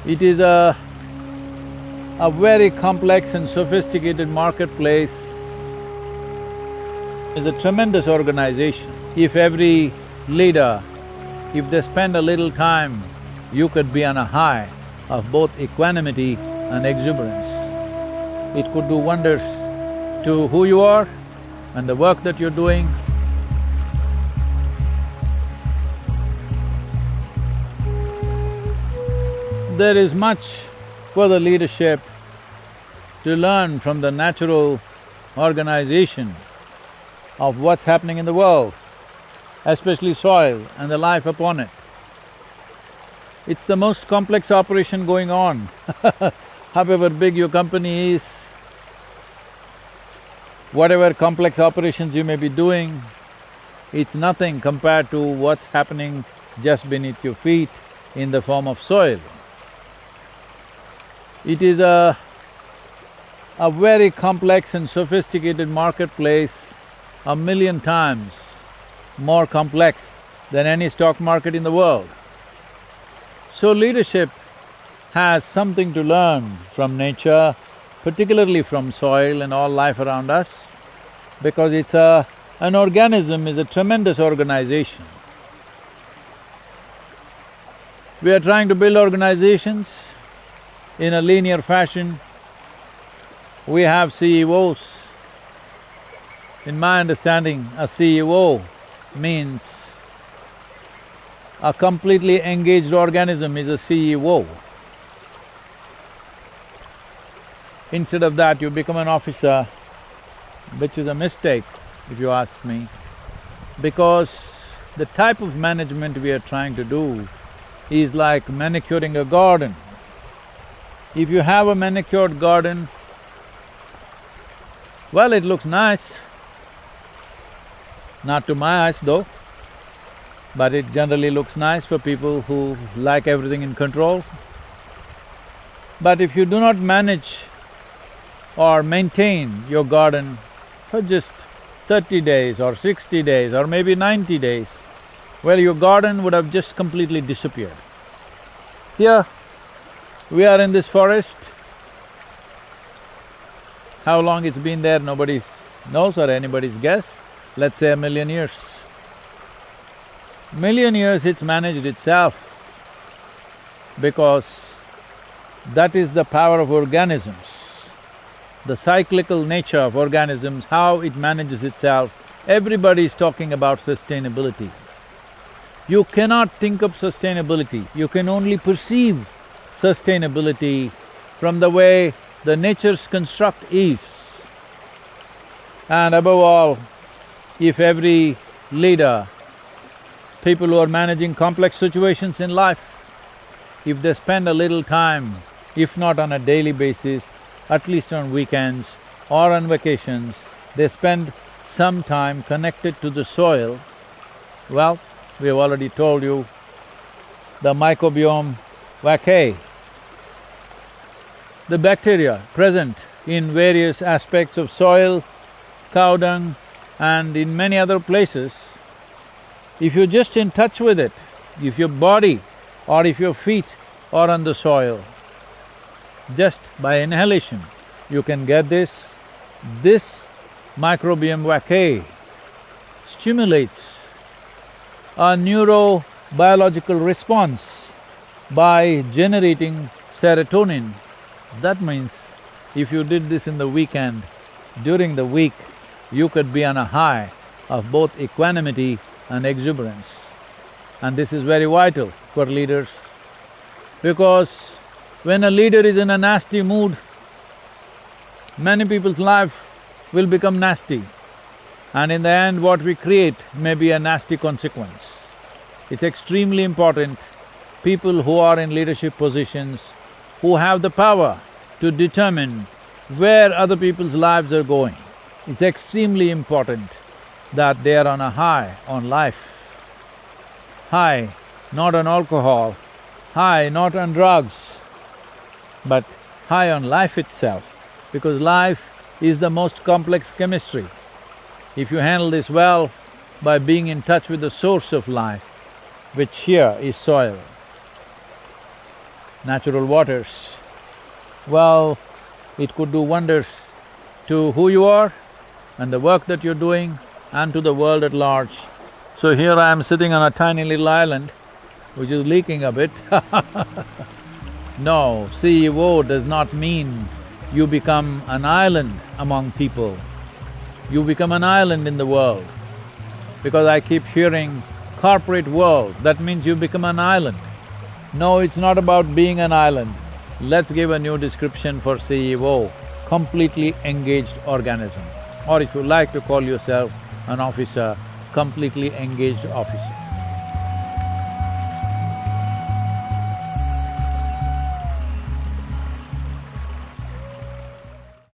It is a very complex and sophisticated marketplace. It's a tremendous organization. If every leader, if they spend a little time, you could be on a high of both equanimity and exuberance. It could do wonders to who you are and the work that you're doing. There is much for the leadership to learn from the natural organization of what's happening in the world, especially soil and the life upon it. It's the most complex operation going on. However big your company is, whatever complex operations you may be doing, it's nothing compared to what's happening just beneath your feet in the form of soil. It is a very complex and sophisticated marketplace, 1,000,000 times more complex than any stock market in the world. So leadership has something to learn from nature, particularly from soil and all life around us, because an organism is a tremendous organization. We are trying to build organizations in a linear fashion. We have CEOs. In my understanding, a CEO means a completely engaged organism is a CEO. Instead of that, you become an officer, which is a mistake, if you ask me, because the type of management we are trying to do is like manicuring a garden. If you have a manicured garden, well, it looks nice. Not to my eyes though, but it generally looks nice for people who like everything in control. But if you do not manage or maintain your garden for just 30 days or 60 days or maybe 90 days, well, your garden would have just completely disappeared. Here, we are in this forest. How long it's been there, nobody knows or anybody's guess. Let's say 1,000,000 years. 1,000,000 years it's managed itself, because that is the power of organisms, the cyclical nature of organisms, how it manages itself. Everybody is talking about sustainability. You cannot think of sustainability, you can only perceive sustainability from the way the nature's construct is. And above all, if every leader, people who are managing complex situations in life, if they spend a little time, if not on a daily basis, at least on weekends or on vacations, they spend some time connected to the soil, well, we have already told you, the microbiome vaccae, the bacteria present in various aspects of soil, cow dung and in many other places, if you're just in touch with it, if your body or if your feet are on the soil, just by inhalation you can get this. This microbiome vaccae stimulates a neurobiological response by generating serotonin. That means if you did this in the weekend, during the week, you could be on a high of both equanimity and exuberance. And this is very vital for leaders, because when a leader is in a nasty mood, many people's life will become nasty, and in the end what we create may be a nasty consequence. It's extremely important, people who are in leadership positions, who have the power to determine where other people's lives are going, it's extremely important that they are on a high on life. High not on alcohol, high not on drugs, but high on life itself, because life is the most complex chemistry. If you handle this well by being in touch with the source of life, which here is soil, natural waters. Well, it could do wonders to who you are and the work that you're doing and to the world at large. So here I am sitting on a tiny little island which is leaking a bit. No, CEO does not mean you become an island among people. You become an island in the world. Because I keep hearing corporate world, that means you become an island. No, it's not about being an island. Let's give a new description for CEO, completely engaged organism. Or if you like to call yourself an officer, completely engaged officer.